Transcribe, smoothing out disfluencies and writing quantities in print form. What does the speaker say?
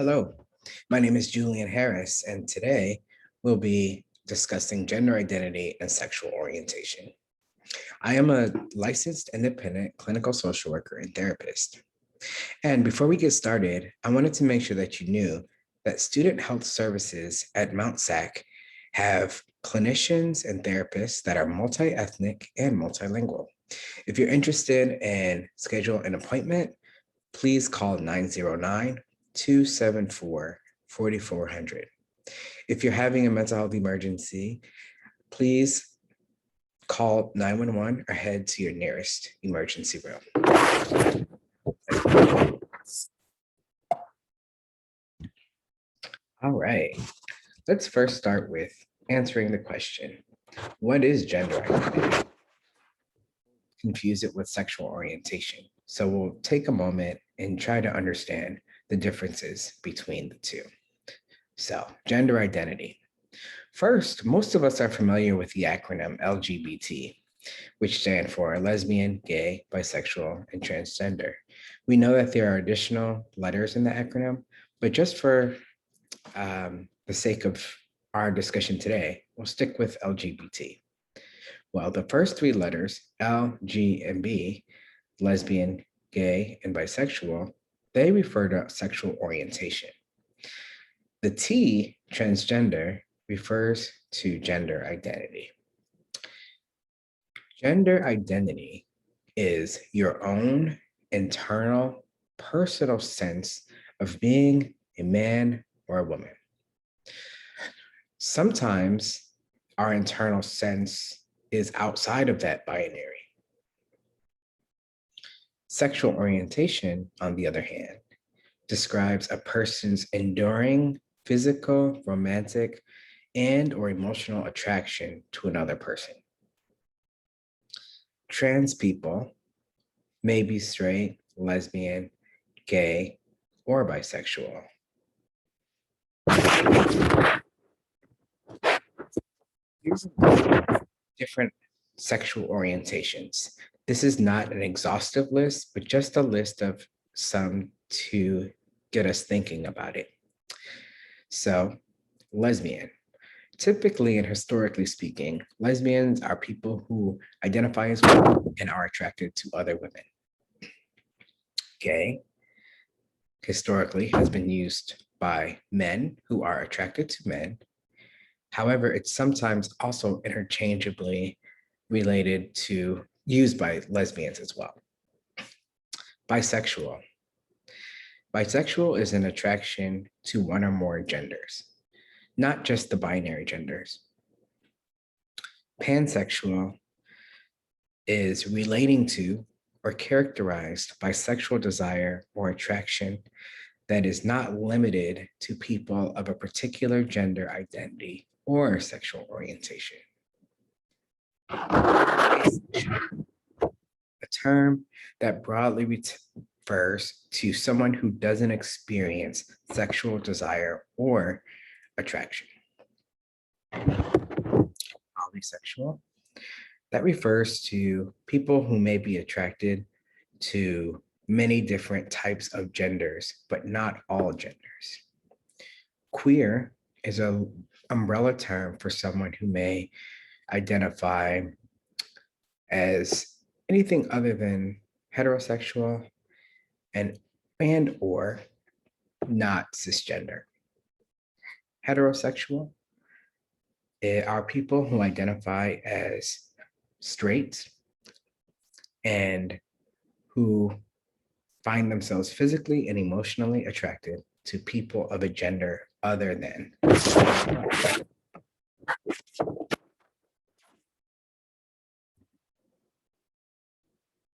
Hello, my name is Julian Harris, and today we'll be discussing gender identity and sexual orientation. I am a licensed independent clinical social worker and therapist. And before we get started, I wanted to make sure that you knew that student health services at Mount SAC have clinicians and therapists that are multi-ethnic and multilingual. If you're interested in schedule an appointment, please call 909-274-4400. If you're having a mental health emergency, please call 911 or head to your nearest emergency room. All right, let's first start with answering the question, what is gender identity? Confuse it with sexual orientation. So we'll take a moment and try to understand the differences between the two. So, gender identity. First, most of us are familiar with the acronym LGBT, which stand for lesbian, gay, bisexual, and transgender. We know that there are additional letters in the acronym, but just for the sake of our discussion today, we'll stick with LGBT. Well, the first three letters, L, G, and B, lesbian, gay, and bisexual, they refer to sexual orientation. The T, transgender, refers to gender identity. Gender identity is your own internal, personal sense of being a man or a woman. Sometimes our internal sense is outside of that binary. Sexual orientation, on the other hand, describes a person's enduring physical, romantic, and or emotional attraction to another person. Trans people may be straight, lesbian, gay, or bisexual. Here's different sexual orientations. This is not an exhaustive list, but just a list of some to get us thinking about it. So, lesbian. Typically and historically speaking, lesbians are people who identify as women and are attracted to other women. Gay, historically, has been used by men who are attracted to men. However, it's sometimes also interchangeably related to used by lesbians as well. Bisexual. Bisexual is an attraction to one or more genders, not just the binary genders. Pansexual is relating to or characterized by sexual desire or attraction that is not limited to people of a particular gender identity or sexual orientation. Asexual, a term that broadly refers to someone who doesn't experience sexual desire or attraction. Polysexual, that refers to people who may be attracted to many different types of genders, but not all genders. Queer is an umbrella term for someone who may identify as anything other than heterosexual and or not cisgender. Heterosexual are people who identify as straight and who find themselves physically and emotionally attracted to people of a gender other than.